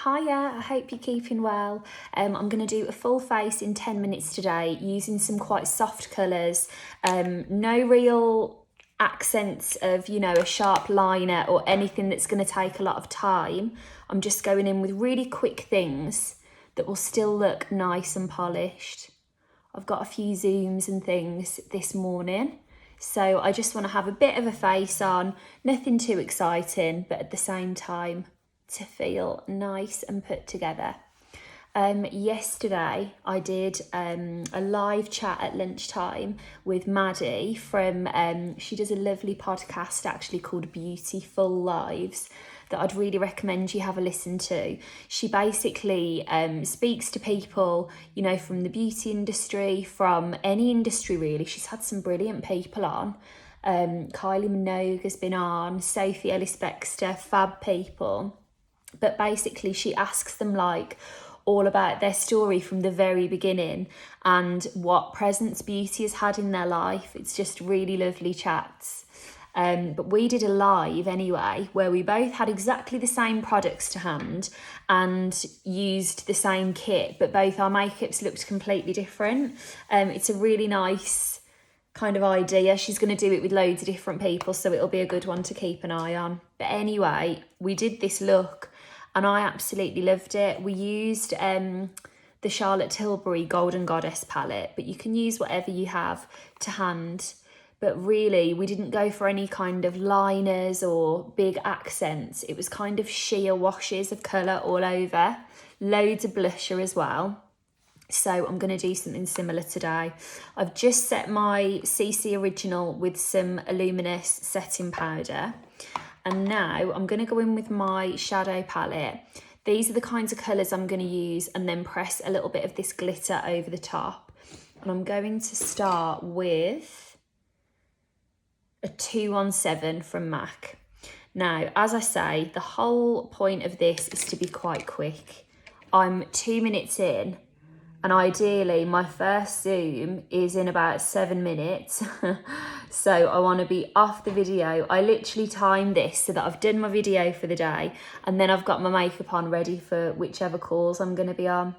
Hiya, I hope you're keeping well. I'm going to do a full face in 10 minutes today using some quite soft colours. No real accents of, a sharp liner or anything that's going to take a lot of time. I'm just going in with really quick things that will still look nice and polished. I've got a few zooms and things this morning. So I just want to have a bit of a face on, nothing too exciting, but at the same time to feel nice and put together. Yesterday I did a live chat at lunchtime with Maddie from, she does a lovely podcast actually called Beautiful Lives that I'd really recommend you have a listen to. She basically speaks to people, from the beauty industry, from any industry really. She's had some brilliant people on. Kylie Minogue has been on, Sophie Ellis-Bextor, fab people. But basically she asks them all about their story from the very beginning and what presence beauty has had in their life. It's just really lovely chats. But we did a live anyway, where we both had exactly the same products to hand and used the same kit, but both our makeups looked completely different. It's a really nice kind of idea. She's going to do it with loads of different people, so it'll be a good one to keep an eye on. But anyway, we did this look and I absolutely loved it. We used the Charlotte Tilbury Golden Goddess palette, but you can use whatever you have to hand. But really, we didn't go for any kind of liners or big accents. It was kind of sheer washes of colour all over. Loads of blusher as well. So I'm going to do something similar today. I've just set my CC Original with some Luminous setting powder. And now I'm going to go in with my shadow palette. These are the kinds of colours I'm going to use, and then press a little bit of this glitter over the top. And I'm going to start with a 217 from MAC. Now, as I say, the whole point of this is to be quite quick. I'm 2 minutes in, and ideally my first zoom is in about 7 minutes. So I want to be off the video. I literally timed this so that I've done my video for the day, and then I've got my makeup on ready for whichever calls I'm going to be on.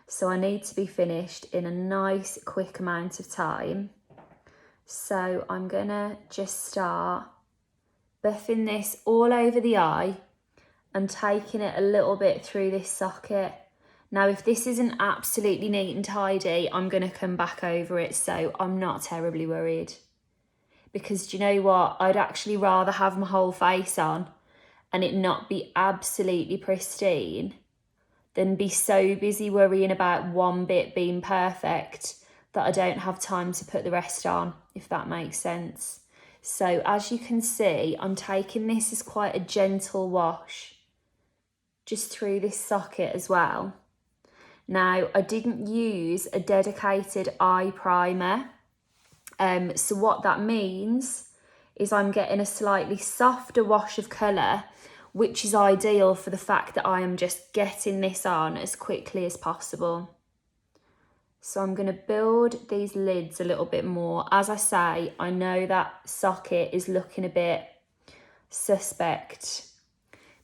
So I need to be finished in a nice quick amount of time. So I'm going to just start buffing this all over the eye and taking it a little bit through this socket. Now, if this isn't absolutely neat and tidy, I'm going to come back over it, so I'm not terribly worried. Because do you know what? I'd actually rather have my whole face on and it not be absolutely pristine than be so busy worrying about one bit being perfect that I don't have time to put the rest on, if that makes sense. So as you can see, I'm taking this as quite a gentle wash just through this socket as well. Now, I didn't use a dedicated eye primer. So what that means is I'm getting a slightly softer wash of colour, which is ideal for the fact that I am just getting this on as quickly as possible. So I'm going to build these lids a little bit more. As I say, I know that socket is looking a bit suspect,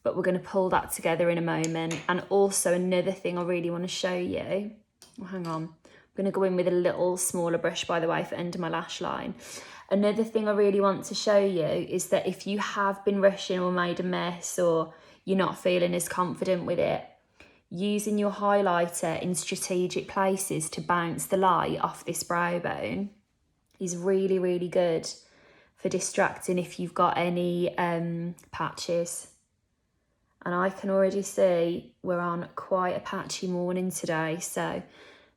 but we're going to pull that together in a moment. And also another thing I really want to show you. Oh, hang on. I'm going to go in with a little smaller brush, by the way, for under my lash line. Another thing I really want to show you is that if you have been rushing or made a mess, or you're not feeling as confident with it, using your highlighter in strategic places to bounce the light off this brow bone is really, really good for distracting if you've got any patches. And I can already see we're on quite a patchy morning today, so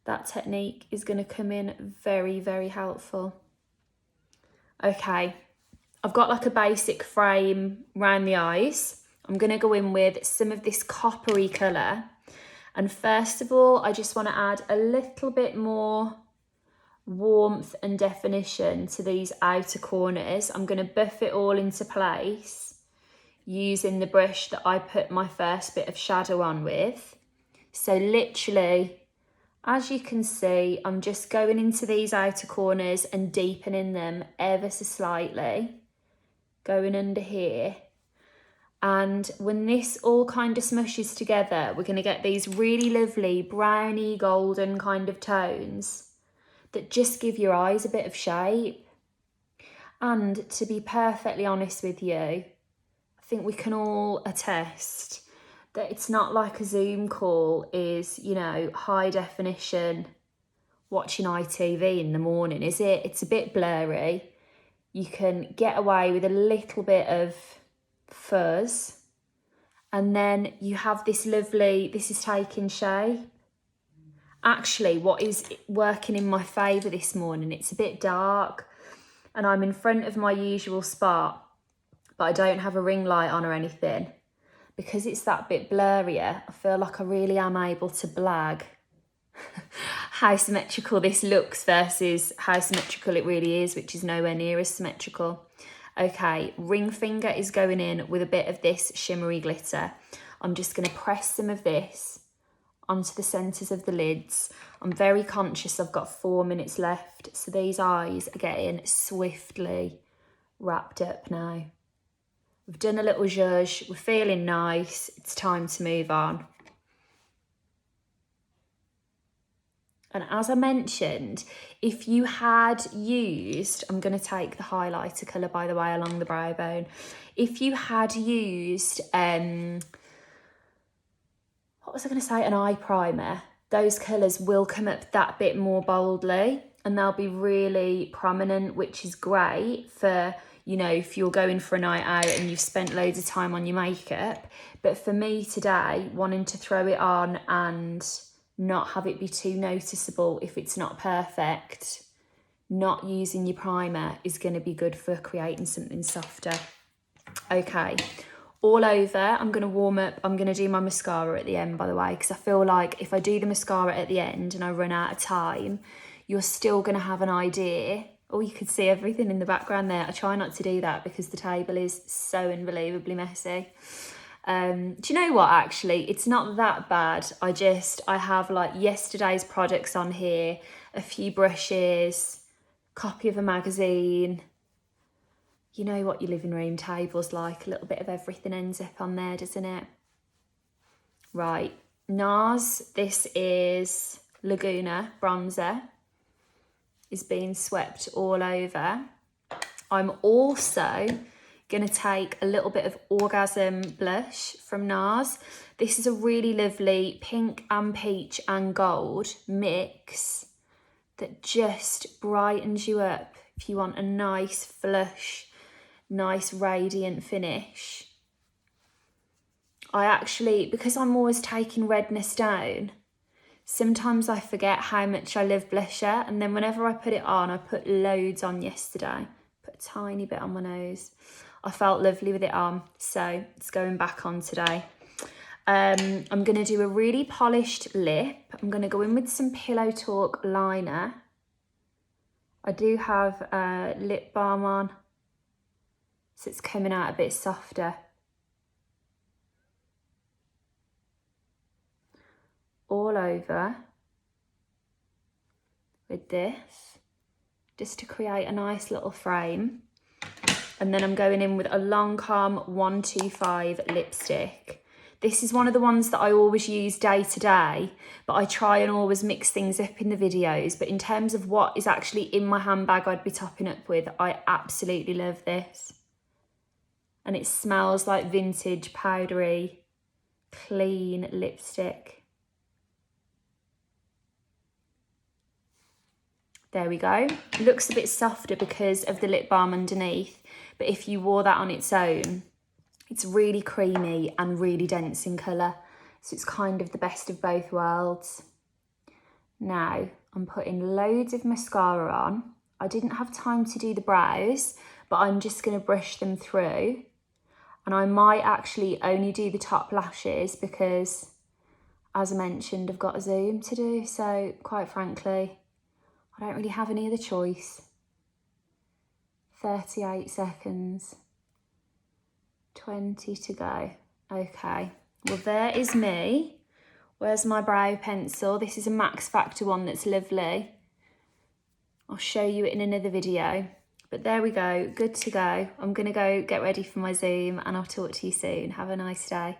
that technique is going to come in very, very helpful. Okay, I've got a basic frame around the eyes. I'm going to go in with some of this coppery colour. And first of all, I just want to add a little bit more warmth and definition to these outer corners. I'm going to buff it all into place using the brush that I put my first bit of shadow on with. So literally, as you can see, I'm just going into these outer corners and deepening them ever so slightly, going under here. And when this all kind of smushes together, we're going to get these really lovely browny golden kind of tones that just give your eyes a bit of shape. And to be perfectly honest with you, I think we can all attest that it's not like a Zoom call is, you know, high definition watching ITV in the morning, is it? It's a bit blurry. You can get away with a little bit of fuzz. And then you have this lovely, this is taking shape. Actually, what is working in my favour this morning, it's a bit dark and I'm in front of my usual spot, but I don't have a ring light on or anything. Because it's that bit blurrier, I feel like I really am able to blag how symmetrical this looks versus how symmetrical it really is, which is nowhere near as symmetrical. Okay, ring finger is going in with a bit of this shimmery glitter. I'm just going to press some of this onto the centres of the lids. I'm very conscious I've got 4 minutes left, so these eyes are getting swiftly wrapped up now. We've done a little zhuzh, we're feeling nice, it's time to move on. And as I mentioned, if you had used, I'm going to take the highlighter colour, by the way, along the brow bone. If you had used, what was I going to say, an eye primer, those colours will come up that bit more boldly and they'll be really prominent, which is great for, you know, if you're going for a night out and you've spent loads of time on your makeup. But for me today, wanting to throw it on and not have it be too noticeable if it's not perfect, not using your primer is going to be good for creating something softer. Okay, all over, I'm going to warm up. I'm going to do my mascara at the end, by the way, because I feel like if I do the mascara at the end and I run out of time, you're still going to have an idea. Oh, you could see everything in the background there. I try not to do that because the table is so unbelievably messy. Do you know what, actually, it's not that bad. I have like yesterday's products on here, a few brushes, copy of a magazine. You know what your living room table's like, a little bit of everything ends up on there, doesn't it? Right, NARS, this is Laguna bronzer, is being swept all over. I'm also going to take a little bit of Orgasm blush from NARS. This is a really lovely pink and peach and gold mix that just brightens you up if you want a nice flush, nice radiant finish. I actually, because I'm always taking redness down, sometimes I forget how much I love blusher, and then whenever I put it on, I put loads on yesterday, put a tiny bit on my nose. I felt lovely with it on, so it's going back on today. I'm going to do a really polished lip. I'm going to go in with some Pillow Talk liner. I do have lip balm on, so it's coming out a bit softer. All over with this, just to create a nice little frame. And then I'm going in with a Lancome 125 lipstick. This is one of the ones that I always use day to day, but I try and always mix things up in the videos. But in terms of what is actually in my handbag I'd be topping up with, I absolutely love this. And it smells like vintage, powdery, clean lipstick. There we go. It looks a bit softer because of the lip balm underneath, but if you wore that on its own, it's really creamy and really dense in colour. So it's kind of the best of both worlds. Now, I'm putting loads of mascara on. I didn't have time to do the brows, but I'm just going to brush them through. And I might actually only do the top lashes because, as I mentioned, I've got a Zoom to do. So, quite frankly, I don't really have any other choice. 38 seconds. 20 to go. Okay, well there is me. Where's my brow pencil? This is a Max Factor one that's lovely. I'll show you it in another video. But there we go, good to go. I'm going to go get ready for my Zoom and I'll talk to you soon. Have a nice day.